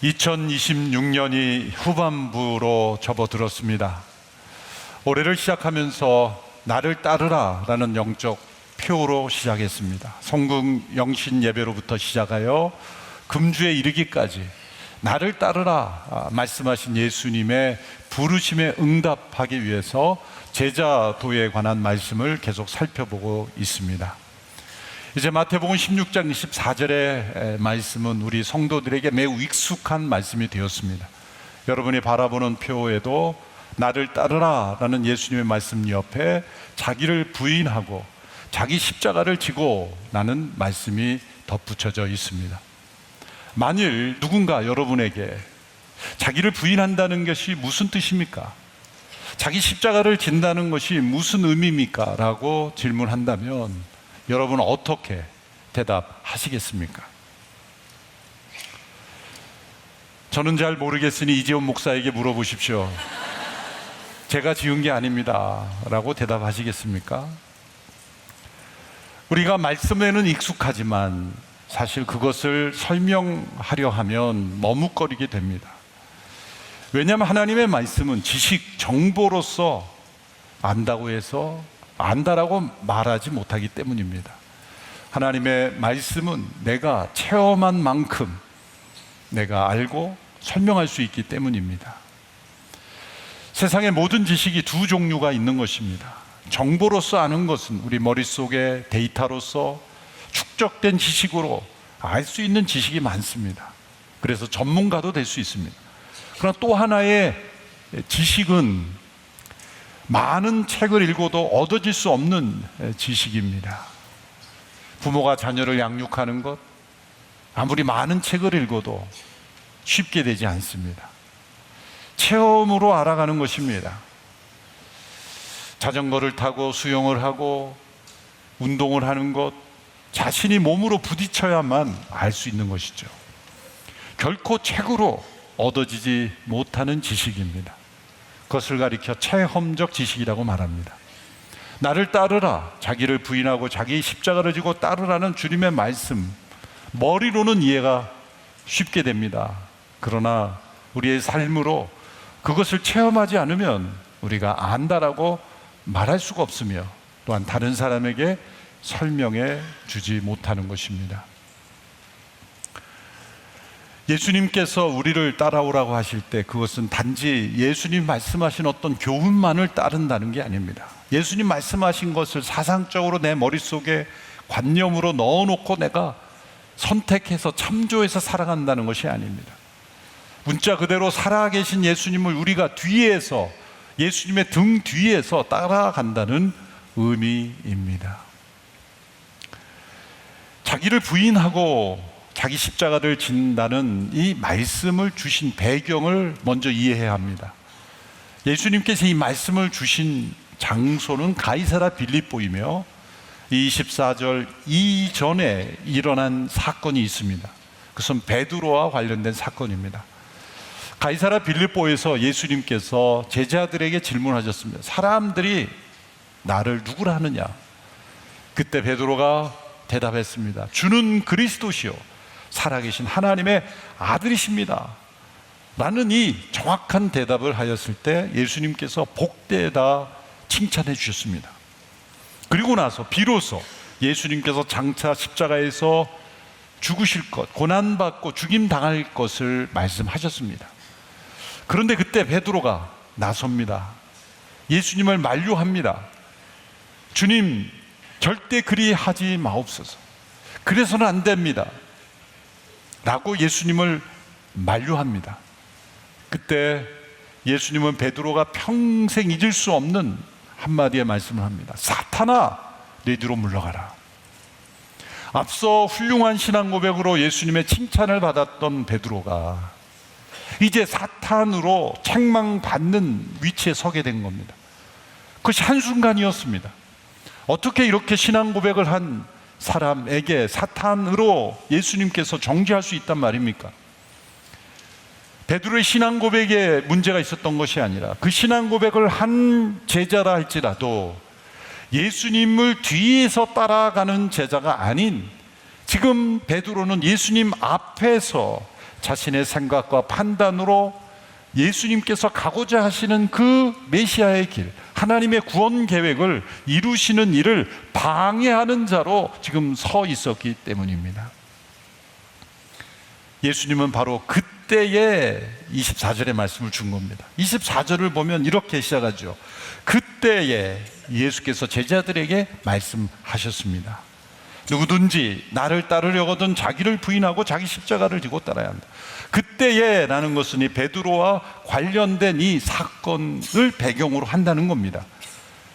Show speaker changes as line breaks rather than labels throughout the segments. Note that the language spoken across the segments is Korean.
2026년이 후반부로 접어들었습니다. 올해를 시작하면서 나를 따르라 라는 영적 표로 시작했습니다. 성금 영신 예배로부터 시작하여 금주에 이르기까지 나를 따르라 말씀하신 예수님의 부르심에 응답하기 위해서 제자도에 관한 말씀을 계속 살펴보고 있습니다. 이제 마태복음 16장 24절의 말씀은 우리 성도들에게 매우 익숙한 말씀이 되었습니다. 여러분이 바라보는 표에도 나를 따르라 라는 예수님의 말씀 옆에 자기를 부인하고 자기 십자가를 지고 라는 말씀이 덧붙여져 있습니다. 만일 누군가 여러분에게 자기를 부인한다는 것이 무슨 뜻입니까? 자기 십자가를 진다는 것이 무슨 의미입니까? 라고 질문한다면 여러분은 어떻게 대답하시겠습니까? 저는 잘 모르겠으니 이재원 목사에게 물어보십시오. 제가 지은 게 아닙니다 라고 대답하시겠습니까? 우리가 말씀에는 익숙하지만 사실 그것을 설명하려 하면 머뭇거리게 됩니다. 왜냐하면 하나님의 말씀은 지식, 정보로서 안다고 해서 안다라고 말하지 못하기 때문입니다. 하나님의 말씀은 내가 체험한 만큼 내가 알고 설명할 수 있기 때문입니다. 세상의 모든 지식이 두 종류가 있는 것입니다. 정보로서 아는 것은 우리 머릿속에 데이터로서 축적된 지식으로 알 수 있는 지식이 많습니다. 그래서 전문가도 될 수 있습니다. 그러나 또 하나의 지식은 많은 책을 읽어도 얻어질 수 없는 지식입니다. 부모가 자녀를 양육하는 것, 아무리 많은 책을 읽어도 쉽게 되지 않습니다. 체험으로 알아가는 것입니다. 자전거를 타고 수영을 하고 운동을 하는 것, 자신이 몸으로 부딪혀야만 알 수 있는 것이죠. 결코 책으로 얻어지지 못하는 지식입니다. 그것을 가리켜 체험적 지식이라고 말합니다. 나를 따르라, 자기를 부인하고 자기 십자가를 지고 따르라는 주님의 말씀, 머리로는 이해가 쉽게 됩니다. 그러나 우리의 삶으로 그것을 체험하지 않으면 우리가 안다라고 말할 수가 없으며 또한 다른 사람에게 설명해 주지 못하는 것입니다. 예수님께서 우리를 따라오라고 하실 때 그것은 단지 예수님 말씀하신 어떤 교훈만을 따른다는 게 아닙니다. 예수님 말씀하신 것을 사상적으로 내 머릿속에 관념으로 넣어놓고 내가 선택해서 참조해서 살아간다는 것이 아닙니다. 문자 그대로 살아계신 예수님을 우리가 뒤에서, 예수님의 등 뒤에서 따라간다는 의미입니다. 자기를 부인하고 자기 십자가를 진다는 이 말씀을 주신 배경을 먼저 이해해야 합니다. 예수님께서 이 말씀을 주신 장소는 가이사랴 빌립보이며 24절 이전에 일어난 사건이 있습니다. 그것은 베드로와 관련된 사건입니다. 가이사랴 빌립보에서 예수님께서 제자들에게 질문하셨습니다. 사람들이 나를 누구라 하느냐? 그때 베드로가 대답했습니다. 주는 그리스도시요 살아계신 하나님의 아들이십니다 라는 이 정확한 대답을 하였을 때 예수님께서 복되다 칭찬해 주셨습니다. 그리고 나서 비로소 예수님께서 장차 십자가에서 죽으실 것, 고난받고 죽임당할 것을 말씀하셨습니다. 그런데 그때 베드로가 나섭니다. 예수님을 만류합니다. 주님, 절대 그리하지 마옵소서. 그래서는 안 됩니다 라고 예수님을 만류합니다. 그때 예수님은 베드로가 평생 잊을 수 없는 한마디의 말씀을 합니다. 사탄아, 내 뒤로 물러가라. 앞서 훌륭한 신앙 고백으로 예수님의 칭찬을 받았던 베드로가 이제 사탄으로 책망받는 위치에 서게 된 겁니다. 그것이 한순간이었습니다. 어떻게 이렇게 신앙 고백을 한 사람에게 사탄으로 예수님께서 정죄할 수 있단 말입니까? 베드로의 신앙 고백에 문제가 있었던 것이 아니라 그 신앙 고백을 한 제자라 할지라도 예수님을 뒤에서 따라가는 제자가 아닌 지금 베드로는 예수님 앞에서 자신의 생각과 판단으로 예수님께서 가고자 하시는 그 메시아의 길, 하나님의 구원 계획을 이루시는 일을 방해하는 자로 지금 서 있었기 때문입니다. 예수님은 바로 그때에 24절의 말씀을 준 겁니다. 24절을 보면 이렇게 시작하죠. 그때에 예수께서 제자들에게 말씀하셨습니다. 누구든지 나를 따르려거든 자기를 부인하고 자기 십자가를 지고 따라야 한다. 그때에 라는 것은 이 베드로와 관련된 이 사건을 배경으로 한다는 겁니다.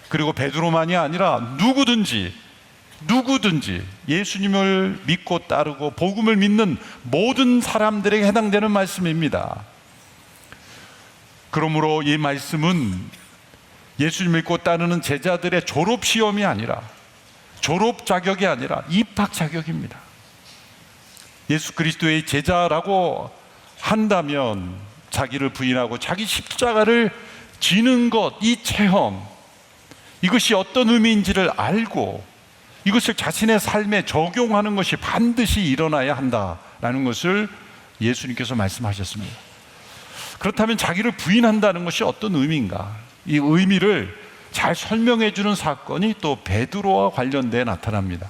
그리고 베드로만이 아니라 누구든지 예수님을 믿고 따르고 복음을 믿는 모든 사람들에게 해당되는 말씀입니다. 그러므로 이 말씀은 예수님 믿고 따르는 제자들의 졸업 시험이 아니라, 졸업 자격이 아니라 입학 자격입니다. 예수 그리스도의 제자라고 한다면 자기를 부인하고 자기 십자가를 지는 것, 이 체험, 이것이 어떤 의미인지를 알고 이것을 자신의 삶에 적용하는 것이 반드시 일어나야 한다라는 것을 예수님께서 말씀하셨습니다. 그렇다면 자기를 부인한다는 것이 어떤 의미인가? 이 의미를 잘 설명해 주는 사건이 또 베드로와 관련돼 나타납니다.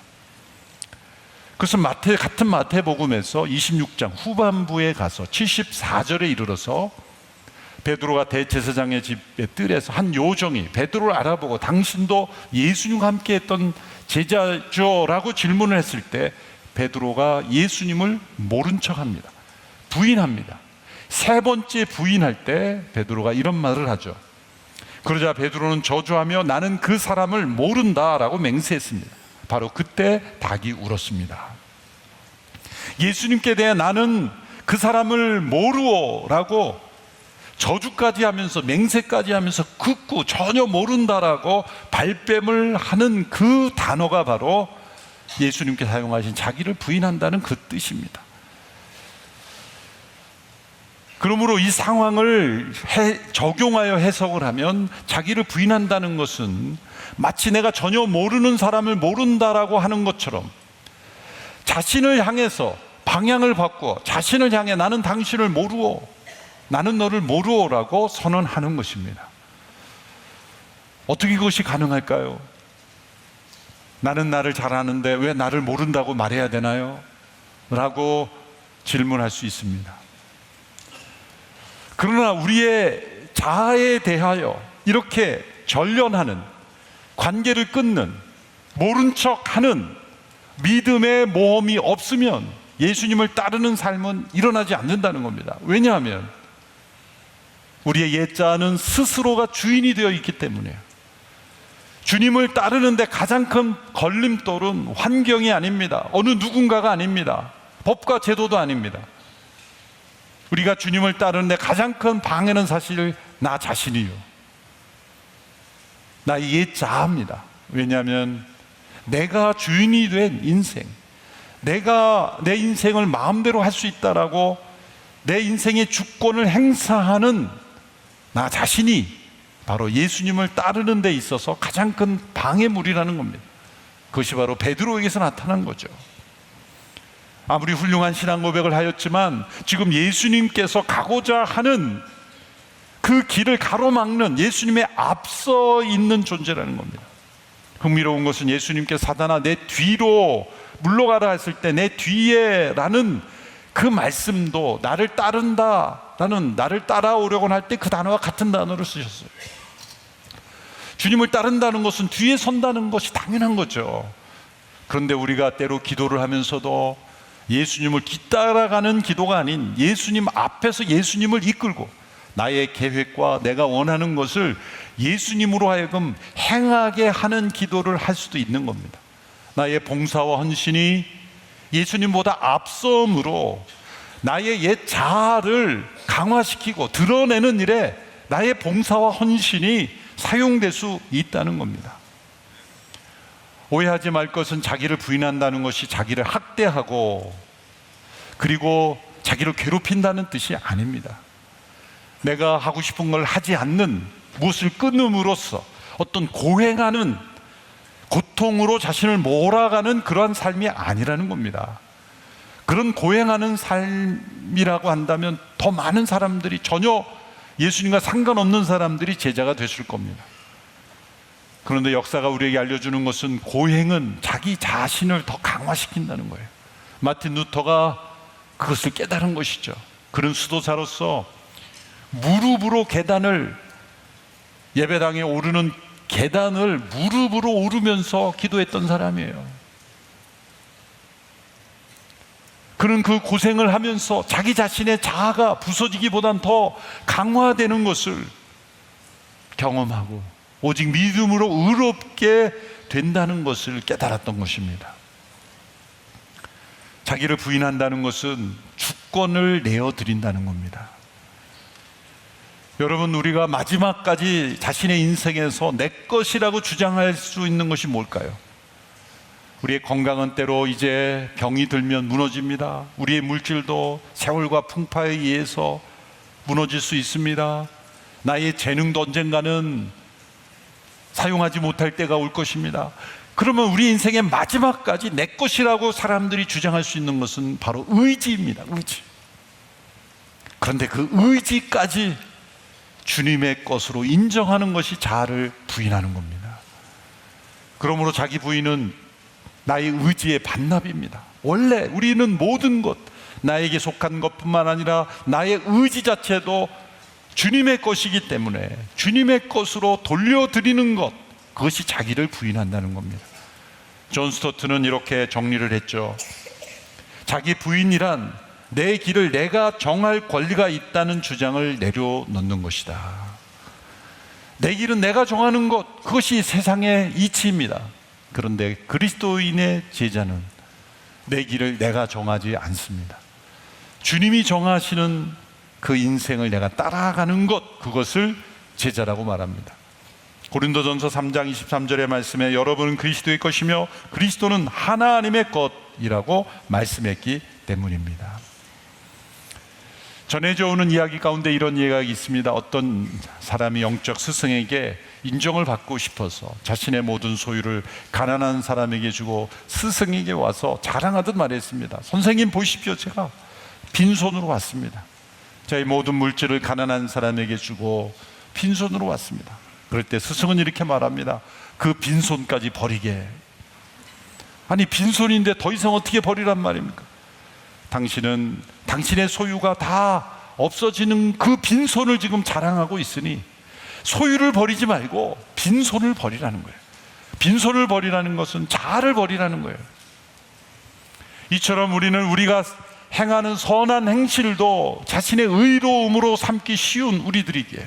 그것은 같은 마태복음에서 26장 후반부에 가서 74절에 이르러서 베드로가 대제사장의 집의 뜰에서 한 요정이 베드로를 알아보고 당신도 예수님과 함께 했던 제자죠? 라고 질문을 했을 때 베드로가 예수님을 모른 척합니다. 부인합니다. 세 번째 부인할 때 베드로가 이런 말을 하죠. 그러자 베드로는 저주하며 나는 그 사람을 모른다라고 맹세했습니다. 바로 그때 닭이 울었습니다. 예수님께 대해 나는 그 사람을 모르오라고 저주까지 하면서 맹세까지 하면서 굳고 전혀 모른다라고 발뺌을 하는 그 단어가 바로 예수님께 사용하신 자기를 부인한다는 그 뜻입니다. 그러므로 이 상황을 적용하여 해석을 하면 자기를 부인한다는 것은 마치 내가 전혀 모르는 사람을 모른다라고 하는 것처럼 자신을 향해서 방향을 바꾸어 자신을 향해 나는 당신을 모르오, 나는 너를 모르오라고 선언하는 것입니다. 어떻게 그것이 가능할까요? 나는 나를 잘 아는데 왜 나를 모른다고 말해야 되나요? 라고 질문할 수 있습니다. 그러나 우리의 자아에 대하여 이렇게 전련하는, 관계를 끊는, 모른 척하는 믿음의 모험이 없으면 예수님을 따르는 삶은 일어나지 않는다는 겁니다. 왜냐하면 우리의 옛자아는 스스로가 주인이 되어 있기 때문이에요. 주님을 따르는데 가장 큰 걸림돌은 환경이 아닙니다. 어느 누군가가 아닙니다. 법과 제도도 아닙니다. 우리가 주님을 따르는데 가장 큰 방해는 사실 나 자신이요, 나의 옛자아입니다. 왜냐하면 내가 주인이 된 인생, 내가 내 인생을 마음대로 할 수 있다라고 내 인생의 주권을 행사하는 나 자신이 바로 예수님을 따르는 데 있어서 가장 큰 방해물이라는 겁니다. 그것이 바로 베드로에게서 나타난 거죠. 아무리 훌륭한 신앙 고백을 하였지만 지금 예수님께서 가고자 하는 그 길을 가로막는 예수님의 앞서 있는 존재라는 겁니다. 흥미로운 것은 예수님께 사단아 내 뒤로 물러가라 했을 때 내 뒤에 라는 그 말씀도 나를 따른다 라는, 나를 따라오려고 할 때 그 단어와 같은 단어를 쓰셨어요. 주님을 따른다는 것은 뒤에 선다는 것이 당연한 거죠. 그런데 우리가 때로 기도를 하면서도 예수님을 뒤따라가는 기도가 아닌 예수님 앞에서 예수님을 이끌고 나의 계획과 내가 원하는 것을 예수님으로 하여금 행하게 하는 기도를 할 수도 있는 겁니다. 나의 봉사와 헌신이 예수님보다 앞섬으로 나의 옛 자아를 강화시키고 드러내는 일에 나의 봉사와 헌신이 사용될 수 있다는 겁니다. 오해하지 말 것은 자기를 부인한다는 것이 자기를 학대하고 그리고 자기를 괴롭힌다는 뜻이 아닙니다. 내가 하고 싶은 걸 하지 않는, 무엇을 끊음으로써 어떤 고행하는 고통으로 자신을 몰아가는 그러한 삶이 아니라는 겁니다. 그런 고행하는 삶이라고 한다면 더 많은 사람들이, 전혀 예수님과 상관없는 사람들이 제자가 됐을 겁니다. 그런데 역사가 우리에게 알려주는 것은 고행은 자기 자신을 더 강화시킨다는 거예요. 마틴 루터가 그것을 깨달은 것이죠. 그런 수도사로서 무릎으로 계단을, 예배당에 오르는 계단을 무릎으로 오르면서 기도했던 사람이에요. 그는 그 고생을 하면서 자기 자신의 자아가 부서지기보단 더 강화되는 것을 경험하고 오직 믿음으로 의롭게 된다는 것을 깨달았던 것입니다. 자기를 부인한다는 것은 주권을 내어드린다는 겁니다. 여러분, 우리가 마지막까지 자신의 인생에서 내 것이라고 주장할 수 있는 것이 뭘까요? 우리의 건강은 때로 이제 병이 들면 무너집니다. 우리의 물질도 세월과 풍파에 의해서 무너질 수 있습니다. 나의 재능도 언젠가는 사용하지 못할 때가 올 것입니다. 그러면 우리 인생의 마지막까지 내 것이라고 사람들이 주장할 수 있는 것은 바로 의지입니다. 의지. 그런데 그 의지까지 주님의 것으로 인정하는 것이 자아를 부인하는 겁니다. 그러므로 자기 부인은 나의 의지의 반납입니다. 원래 우리는 모든 것, 나에게 속한 것뿐만 아니라 나의 의지 자체도 주님의 것이기 때문에 주님의 것으로 돌려드리는 것, 그것이 자기를 부인한다는 겁니다. 존 스토트는 이렇게 정리를 했죠. 자기 부인이란 내 길을 내가 정할 권리가 있다는 주장을 내려놓는 것이다. 내 길은 내가 정하는 것, 그것이 세상의 이치입니다. 그런데 그리스도인의 제자는 내 길을 내가 정하지 않습니다. 주님이 정하시는 그 인생을 내가 따라가는 것, 그것을 제자라고 말합니다. 고린도전서 3장 23절의 말씀에 여러분은 그리스도의 것이며 그리스도는 하나님의 것이라고 말씀했기 때문입니다. 전해져 오는 이야기 가운데 이런 이야기가 있습니다. 어떤 사람이 영적 스승에게 인정을 받고 싶어서 자신의 모든 소유를 가난한 사람에게 주고 스승에게 와서 자랑하듯 말했습니다. 선생님 보십시오, 제가 빈손으로 왔습니다. 제 모든 물질을 가난한 사람에게 주고 빈손으로 왔습니다. 그럴 때 스승은 이렇게 말합니다. 그 빈손까지 버리게. 아니, 빈손인데 더 이상 어떻게 버리란 말입니까? 당신은 당신의 소유가 다 없어지는 그 빈손을 지금 자랑하고 있으니 소유를 버리지 말고 빈손을 버리라는 거예요. 빈손을 버리라는 것은 자아를 버리라는 거예요. 이처럼 우리가 행하는 선한 행실도 자신의 의로움으로 삼기 쉬운 우리들에게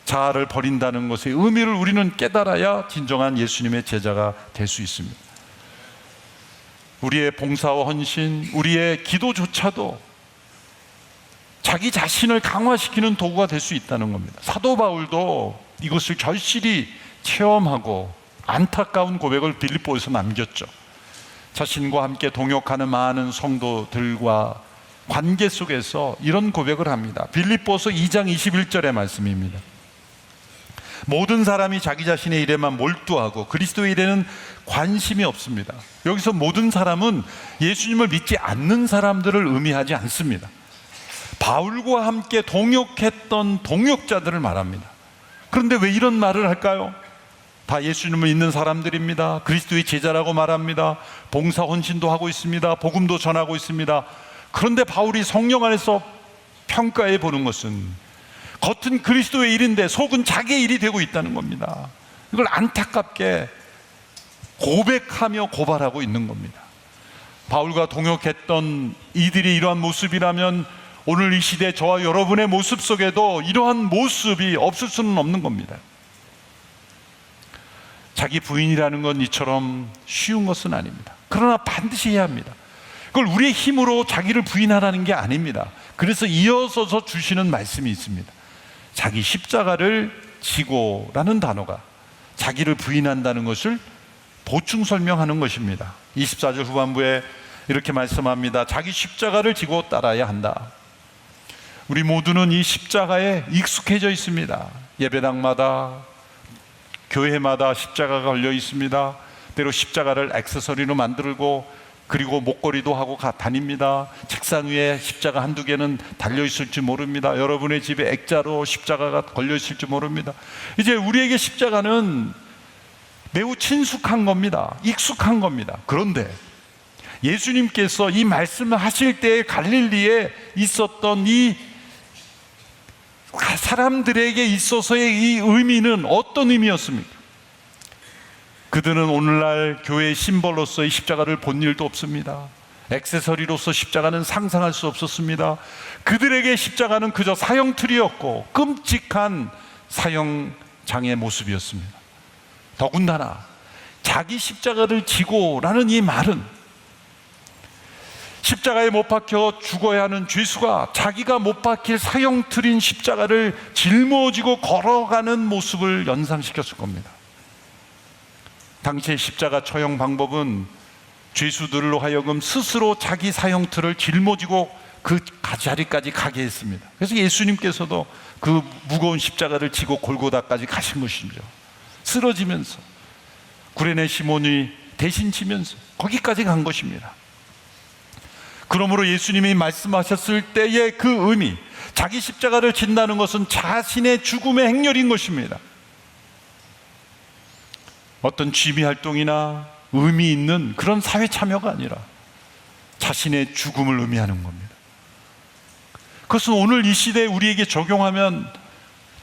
자아를 버린다는 것의 의미를 우리는 깨달아야 진정한 예수님의 제자가 될 수 있습니다. 우리의 봉사와 헌신, 우리의 기도조차도 자기 자신을 강화시키는 도구가 될 수 있다는 겁니다. 사도 바울도 이것을 절실히 체험하고 안타까운 고백을 빌립보에서 남겼죠. 자신과 함께 동역하는 많은 성도들과 관계 속에서 이런 고백을 합니다. 빌립보서 2장 21절의 말씀입니다. 모든 사람이 자기 자신의 일에만 몰두하고 그리스도의 일에는 관심이 없습니다. 여기서 모든 사람은 예수님을 믿지 않는 사람들을 의미하지 않습니다. 바울과 함께 동역했던 동역자들을 말합니다. 그런데 왜 이런 말을 할까요? 다 예수님을 믿는 사람들입니다. 그리스도의 제자라고 말합니다. 봉사 헌신도 하고 있습니다. 복음도 전하고 있습니다. 그런데 바울이 성령 안에서 평가해 보는 것은 겉은 그리스도의 일인데 속은 자기의 일이 되고 있다는 겁니다. 이걸 안타깝게 고백하며 고발하고 있는 겁니다. 바울과 동역했던 이들이 이러한 모습이라면 오늘 이 시대 저와 여러분의 모습 속에도 이러한 모습이 없을 수는 없는 겁니다. 자기 부인이라는 건 이처럼 쉬운 것은 아닙니다. 그러나 반드시 해야 합니다. 그걸 우리의 힘으로 자기를 부인하라는 게 아닙니다. 그래서 이어서 주시는 말씀이 있습니다. 자기 십자가를 지고라는 단어가 자기를 부인한다는 것을 보충 설명하는 것입니다. 24절 후반부에 이렇게 말씀합니다. 자기 십자가를 지고 따라야 한다. 우리 모두는 이 십자가에 익숙해져 있습니다. 예배당마다, 교회마다 십자가가 걸려 있습니다. 때로 십자가를 액세서리로 만들고 그리고 목걸이도 하고 다닙니다. 책상 위에 십자가 한두 개는 달려있을지 모릅니다. 여러분의 집에 액자로 십자가가 걸려있을지 모릅니다. 이제 우리에게 십자가는 매우 친숙한 겁니다. 익숙한 겁니다. 그런데 예수님께서 이 말씀을 하실 때 갈릴리에 있었던 이 사람들에게 있어서의 이 의미는 어떤 의미였습니까? 그들은 오늘날 교회의 심벌로서의 십자가를 본 일도 없습니다. 액세서리로서 십자가는 상상할 수 없었습니다. 그들에게 십자가는 그저 사형틀이었고 끔찍한 사형장의 모습이었습니다. 더군다나 자기 십자가를 지고라는 이 말은 십자가에 못 박혀 죽어야 하는 죄수가 자기가 못 박힐 사형틀인 십자가를 짊어지고 걸어가는 모습을 연상시켰을 겁니다. 당시의 십자가 처형 방법은 죄수들로 하여금 스스로 자기 사형틀을 짊어지고 그 자리까지 가게 했습니다. 그래서 예수님께서도 그 무거운 십자가를 지고 골고다까지 가신 것이죠. 쓰러지면서 구레네 시몬이 대신 지면서 거기까지 간 것입니다. 그러므로 예수님이 말씀하셨을 때의 그 의미, 자기 십자가를 진다는 것은 자신의 죽음의 행렬인 것입니다. 어떤 취미 활동이나 의미 있는 그런 사회 참여가 아니라 자신의 죽음을 의미하는 겁니다. 그것은 오늘 이 시대에 우리에게 적용하면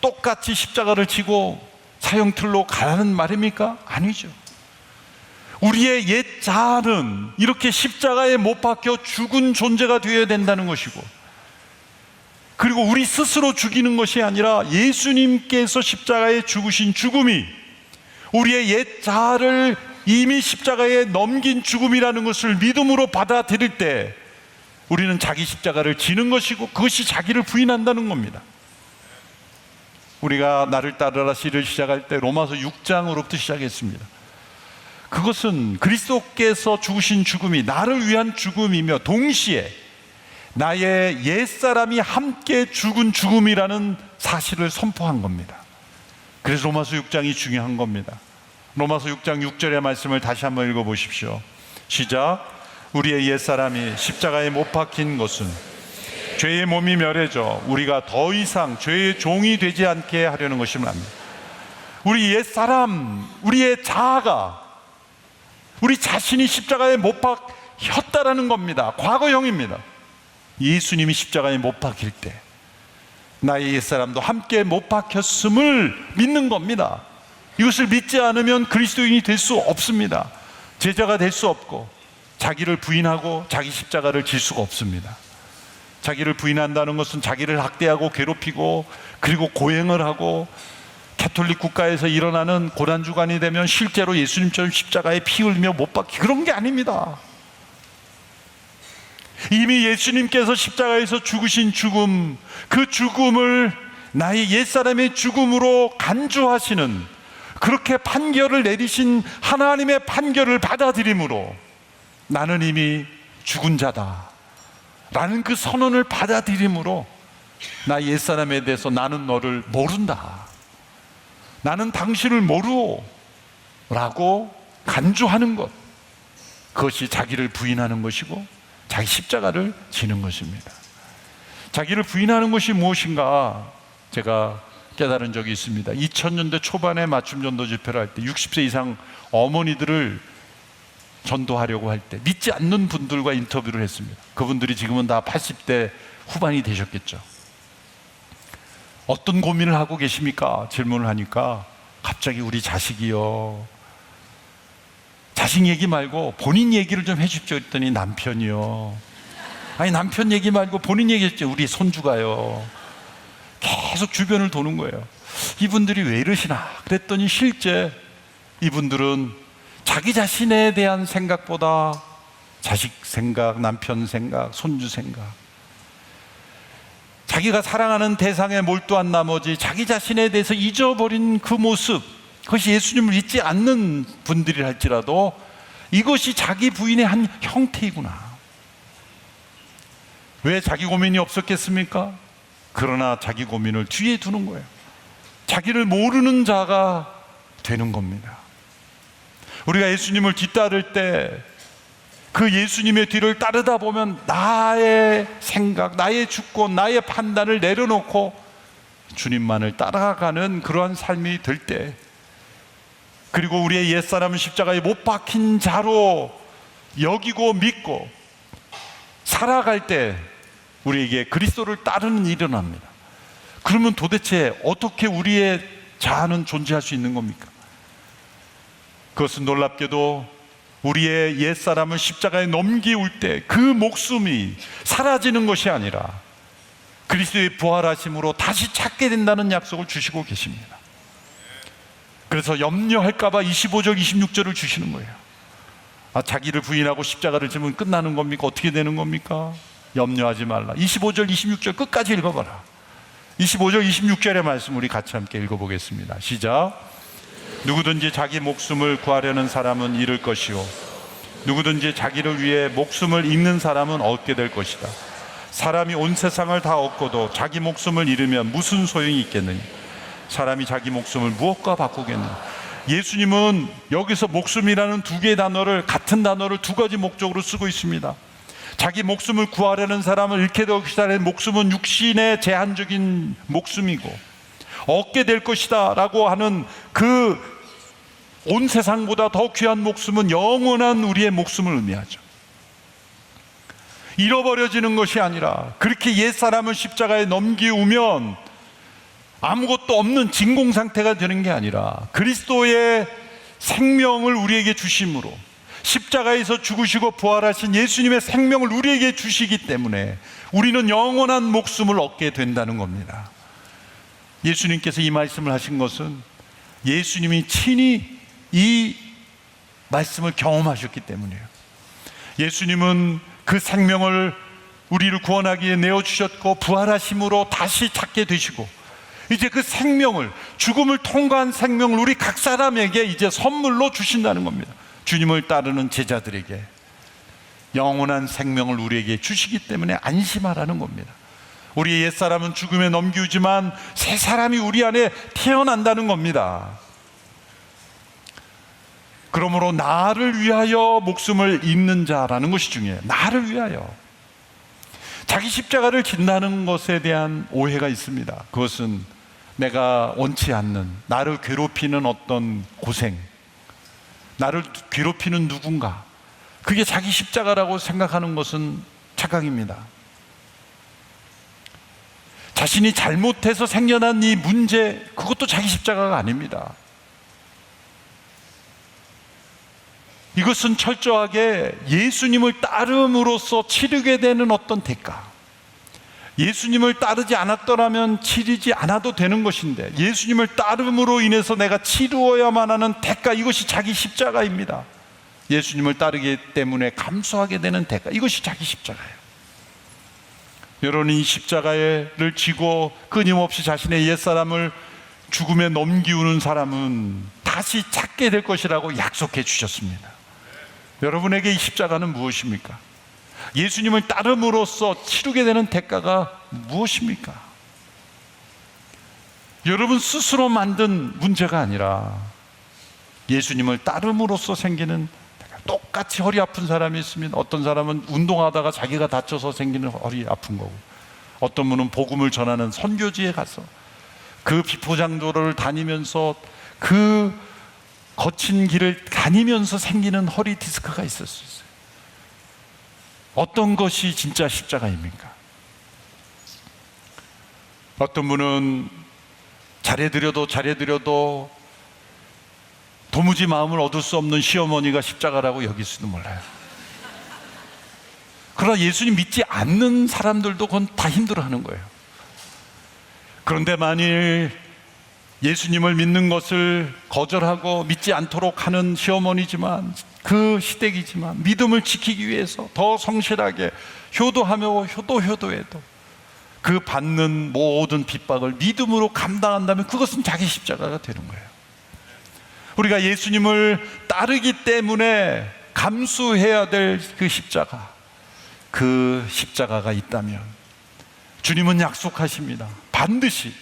똑같이 십자가를 지고 사형틀로 가라는 말입니까? 아니죠. 우리의 옛 자아는 이렇게 십자가에 못 박혀 죽은 존재가 되어야 된다는 것이고, 그리고 우리 스스로 죽이는 것이 아니라 예수님께서 십자가에 죽으신 죽음이 우리의 옛 자아를 이미 십자가에 넘긴 죽음이라는 것을 믿음으로 받아들일 때 우리는 자기 십자가를 지는 것이고 그것이 자기를 부인한다는 겁니다. 우리가 나를 따르라 시를 시작할 때 로마서 6장으로부터 시작했습니다. 그것은 그리스도께서 죽으신 죽음이 나를 위한 죽음이며 동시에 나의 옛사람이 함께 죽은 죽음이라는 사실을 선포한 겁니다. 그래서 로마서 6장이 중요한 겁니다. 로마서 6장 6절의 말씀을 다시 한번 읽어보십시오. 시작. 우리의 옛사람이 십자가에 못 박힌 것은 죄의 몸이 멸해져 우리가 더 이상 죄의 종이 되지 않게 하려는 것임을 압니다. 우리 옛사람, 우리의 자아가, 우리 자신이 십자가에 못 박혔다라는 겁니다. 과거형입니다. 예수님이 십자가에 못 박힐 때 나의 옛사람도 함께 못 박혔음을 믿는 겁니다. 이것을 믿지 않으면 그리스도인이 될 수 없습니다. 제자가 될 수 없고 자기를 부인하고 자기 십자가를 질 수가 없습니다. 자기를 부인한다는 것은 자기를 학대하고 괴롭히고 그리고 고행을 하고 가톨릭 국가에서 일어나는 고난주간이 되면 실제로 예수님처럼 십자가에 피 흘리며 못 박히, 그런 게 아닙니다. 이미 예수님께서 십자가에서 죽으신 죽음, 그 죽음을 나의 옛사람의 죽음으로 간주하시는, 그렇게 판결을 내리신 하나님의 판결을 받아들임으로 나는 이미 죽은 자다 라는 그 선언을 받아들임으로 나의 옛사람에 대해서 나는 너를 모른다, 나는 당신을 모르오 라고 간주하는 것, 그것이 자기를 부인하는 것이고 자기 십자가를 지는 것입니다. 자기를 부인하는 것이 무엇인가 제가 깨달은 적이 있습니다. 2000년대 초반에 맞춤 전도 집회를 할 때 60세 이상 어머니들을 전도하려고 할 때 믿지 않는 분들과 인터뷰를 했습니다. 그분들이 지금은 다 80대 후반이 되셨겠죠. 어떤 고민을 하고 계십니까? 질문을 하니까 갑자기 우리 자식이요, 자식 얘기 말고 본인 얘기를 좀 해주십시오 했더니 남편이요, 아니 남편 얘기 말고 본인 얘기했죠. 우리 손주가요. 계속 주변을 도는 거예요. 이분들이 왜 이러시나 그랬더니 실제 이분들은 자기 자신에 대한 생각보다 자식 생각, 남편 생각, 손주 생각, 자기가 사랑하는 대상에 몰두한 나머지 자기 자신에 대해서 잊어버린 그 모습, 그것이 예수님을 잊지 않는 분들이 할지라도 이것이 자기 부인의 한 형태이구나. 왜 자기 고민이 없었겠습니까? 그러나 자기 고민을 뒤에 두는 거예요. 자기를 모르는 자가 되는 겁니다. 우리가 예수님을 뒤따를 때 그 예수님의 뒤를 따르다 보면 나의 생각, 나의 주권, 나의 판단을 내려놓고 주님만을 따라가는 그러한 삶이 될 때, 그리고 우리의 옛사람은 십자가에 못 박힌 자로 여기고 믿고 살아갈 때 우리에게 그리스도를 따르는 일이 일어납니다. 그러면 도대체 어떻게 우리의 자아는 존재할 수 있는 겁니까? 그것은 놀랍게도 우리의 옛사람을 십자가에 넘기울 때 그 목숨이 사라지는 것이 아니라 그리스도의 부활하심으로 다시 찾게 된다는 약속을 주시고 계십니다. 그래서 염려할까봐 25절 26절을 주시는 거예요. 자기를 부인하고 십자가를 지면 끝나는 겁니까? 어떻게 되는 겁니까? 염려하지 말라. 25절 26절 끝까지 읽어봐라. 25절 26절의 말씀 우리 같이 함께 읽어보겠습니다. 시작. 누구든지 자기 목숨을 구하려는 사람은 잃을 것이요 누구든지 자기를 위해 목숨을 잃는 사람은 얻게 될 것이다. 사람이 온 세상을 다 얻고도 자기 목숨을 잃으면 무슨 소용이 있겠느냐? 사람이 자기 목숨을 무엇과 바꾸겠느냐? 예수님은 여기서 목숨이라는 두 개의 단어를, 같은 단어를 두 가지 목적으로 쓰고 있습니다. 자기 목숨을 구하려는 사람을 잃게 될 것이다. 목숨은 육신의 제한적인 목숨이고, 얻게 될 것이다 라고 하는 그 온 세상보다 더 귀한 목숨은 영원한 우리의 목숨을 의미하죠. 잃어버려지는 것이 아니라 그렇게 옛사람을 십자가에 넘기우면 아무것도 없는 진공 상태가 되는 게 아니라 그리스도의 생명을 우리에게 주심으로, 십자가에서 죽으시고 부활하신 예수님의 생명을 우리에게 주시기 때문에 우리는 영원한 목숨을 얻게 된다는 겁니다. 예수님께서 이 말씀을 하신 것은 예수님이 친히 이 말씀을 경험하셨기 때문이에요. 예수님은 그 생명을 우리를 구원하기 위해 내어주셨고 부활하심으로 다시 찾게 되시고, 이제 그 생명을, 죽음을 통과한 생명을 우리 각 사람에게 이제 선물로 주신다는 겁니다. 주님을 따르는 제자들에게 영원한 생명을 우리에게 주시기 때문에 안심하라는 겁니다. 우리의 옛사람은 죽음에 넘기우지만 새 사람이 우리 안에 태어난다는 겁니다. 그러므로 나를 위하여 목숨을 잃는 자라는 것이 중요해요. 나를 위하여. 자기 십자가를 진다는 것에 대한 오해가 있습니다. 그것은 내가 원치 않는, 나를 괴롭히는 어떤 고생, 나를 괴롭히는 누군가, 그게 자기 십자가라고 생각하는 것은 착각입니다. 자신이 잘못해서 생겨난 이 문제, 그것도 자기 십자가가 아닙니다. 이것은 철저하게 예수님을 따름으로써 치르게 되는 어떤 대가, 예수님을 따르지 않았더라면 치르지 않아도 되는 것인데 예수님을 따름으로 인해서 내가 치루어야만 하는 대가, 이것이 자기 십자가입니다. 예수님을 따르기 때문에 감수하게 되는 대가, 이것이 자기 십자가예요. 여러분이 이 십자가를 지고 끊임없이 자신의 옛사람을 죽음에 넘기우는 사람은 다시 찾게 될 것이라고 약속해 주셨습니다. 여러분에게 이 십자가는 무엇입니까? 예수님을 따름으로써 치르게 되는 대가가 무엇입니까? 여러분 스스로 만든 문제가 아니라 예수님을 따름으로써 생기는 대가. 똑같이 허리 아픈 사람이 있습니다. 어떤 사람은 운동하다가 자기가 다쳐서 생기는 허리 아픈 거고, 어떤 분은 복음을 전하는 선교지에 가서 그 비포장도로를 다니면서 그 거친 길을 다니면서 생기는 허리 디스크가 있을 수 있어요. 어떤 것이 진짜 십자가입니까? 어떤 분은 잘해드려도 도무지 마음을 얻을 수 없는 시어머니가 십자가라고 여길 수도 몰라요. 그러나 예수님 믿지 않는 사람들도 그건 다 힘들어하는 거예요. 그런데 만일 예수님을 믿는 것을 거절하고 믿지 않도록 하는 시어머니지만, 그 시댁이지만 믿음을 지키기 위해서 더 성실하게 효도하며 효도해도 그 받는 모든 핍박을 믿음으로 감당한다면 그것은 자기 십자가가 되는 거예요. 우리가 예수님을 따르기 때문에 감수해야 될 그 십자가, 그 십자가가 있다면 주님은 약속하십니다. 반드시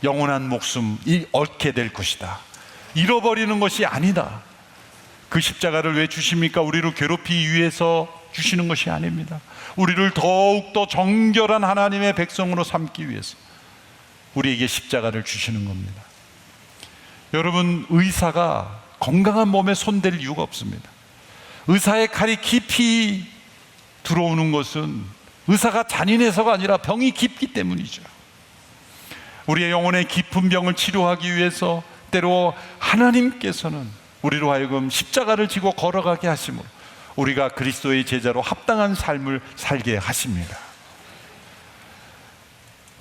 영원한 목숨이 얻게 될 것이다. 잃어버리는 것이 아니다. 그 십자가를 왜 주십니까? 우리를 괴롭히기 위해서 주시는 것이 아닙니다. 우리를 더욱더 정결한 하나님의 백성으로 삼기 위해서 우리에게 십자가를 주시는 겁니다. 여러분, 의사가 건강한 몸에 손댈 이유가 없습니다. 의사의 칼이 깊이 들어오는 것은 의사가 잔인해서가 아니라 병이 깊기 때문이죠. 우리의 영혼의 깊은 병을 치료하기 위해서 때로 하나님께서는 우리로 하여금 십자가를 지고 걸어가게 하심으로 우리가 그리스도의 제자로 합당한 삶을 살게 하십니다.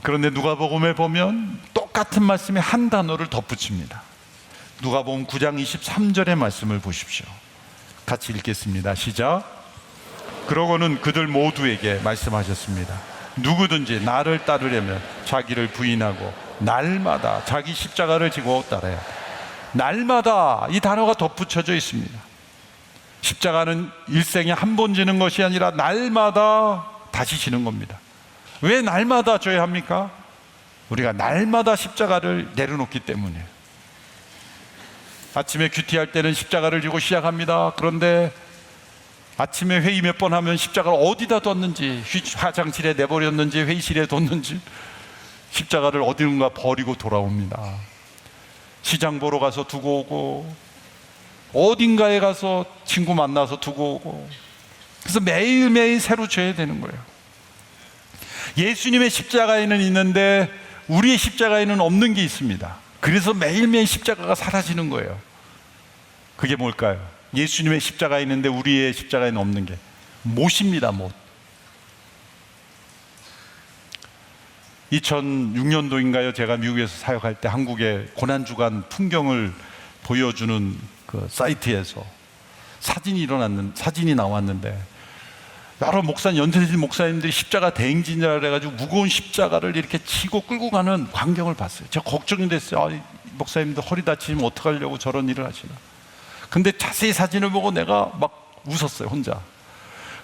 그런데 누가복음에 보면 똑같은 말씀에 한 단어를 덧붙입니다. 누가복음 9장 23절의 말씀을 보십시오. 같이 읽겠습니다. 시작. 그러고는 그들 모두에게 말씀하셨습니다. 누구든지 나를 따르려면 자기를 부인하고 날마다 자기 십자가를 지고 따라야 돼. 날마다 이 단어가 덧붙여져 있습니다. 십자가는 일생에 한 번 지는 것이 아니라 날마다 다시 지는 겁니다. 왜 날마다 져야 합니까? 우리가 날마다 십자가를 내려놓기 때문이에요. 아침에 큐티할 때는 십자가를 지고 시작합니다. 그런데 아침에 회의 몇 번 하면 십자가를 어디다 뒀는지, 화장실에 내버렸는지 회의실에 뒀는지 십자가를 어디론가 버리고 돌아옵니다. 시장 보러 가서 두고 오고 어딘가에 가서 친구 만나서 두고 오고, 그래서 매일매일 새로 져야 되는 거예요. 예수님의 십자가에는 있는데 우리의 십자가에는 없는 게 있습니다. 그래서 매일매일 십자가가 사라지는 거예요. 그게 뭘까요? 예수님의 십자가에 있는데 우리의 십자가에는 없는 게 못입니다. 못. 2006년도인가요? 제가 미국에서 사역할 때 한국의 고난주간 풍경을 보여주는 그 사이트에서 사진이 나왔는데 여러 연세드신 목사님들이 십자가 대행진이라 그래가지고 무거운 십자가를 이렇게 치고 끌고 가는 광경을 봤어요. 제가 걱정이 됐어요. 목사님들 허리 다치면 어떡하려고 저런 일을 하시나. 근데 자세히 사진을 보고 내가 막 웃었어요, 혼자.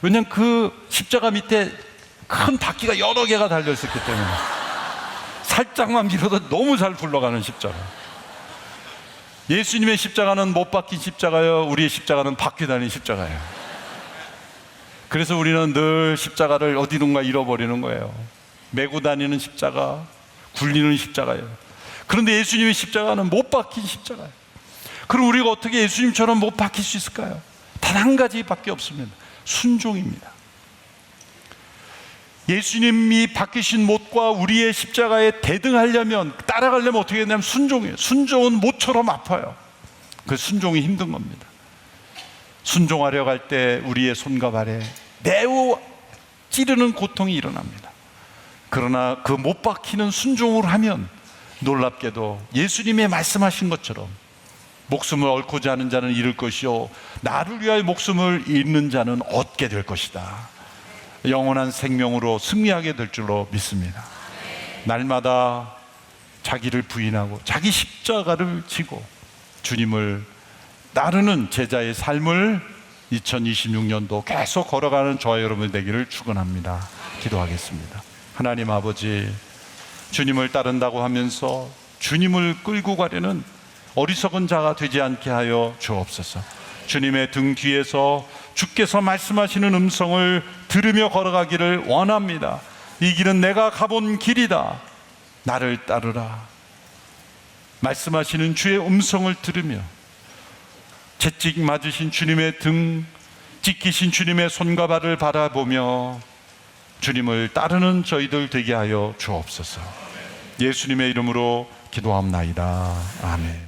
왜냐면 그 십자가 밑에 큰 바퀴가 여러 개가 달려있었기 때문에 살짝만 밀어도 너무 잘 굴러가는 십자가. 예수님의 십자가는 못 박힌 십자가예요. 우리의 십자가는 바퀴 달린 십자가예요. 그래서 우리는 늘 십자가를 어디론가 잃어버리는 거예요. 메고 다니는 십자가, 굴리는 십자가예요. 그런데 예수님의 십자가는 못 박힌 십자가예요. 그럼 우리가 어떻게 예수님처럼 못 박힐 수 있을까요? 단 한 가지밖에 없습니다. 순종입니다. 예수님이 박히신 못과 우리의 십자가에 대등하려면, 따라가려면 어떻게 되냐면 순종이에요. 순종은 못처럼 아파요. 그 순종이 힘든 겁니다. 순종하려고 할 때 우리의 손과 발에 매우 찌르는 고통이 일어납니다. 그러나 그 못 박히는 순종을 하면 놀랍게도 예수님의 말씀하신 것처럼 목숨을 얽고자 하는 자는 잃을 것이요 나를 위하여 목숨을 잃는 자는 얻게 될 것이다. 영원한 생명으로 승리하게 될 줄로 믿습니다. 날마다 자기를 부인하고 자기 십자가를 지고 주님을 따르는 제자의 삶을 2026년도 계속 걸어가는 저와 여러분 되기를 축원합니다. 기도하겠습니다. 하나님 아버지, 주님을 따른다고 하면서 주님을 끌고 가려는 어리석은 자가 되지 않게 하여 주옵소서. 주님의 등 뒤에서 주께서 말씀하시는 음성을 들으며 걸어가기를 원합니다. 이 길은 내가 가본 길이다. 나를 따르라. 말씀하시는 주의 음성을 들으며 채찍 맞으신 주님의 등, 찢기신 주님의 손과 발을 바라보며 주님을 따르는 저희들 되게 하여 주옵소서. 예수님의 이름으로 기도합나이다. 아멘.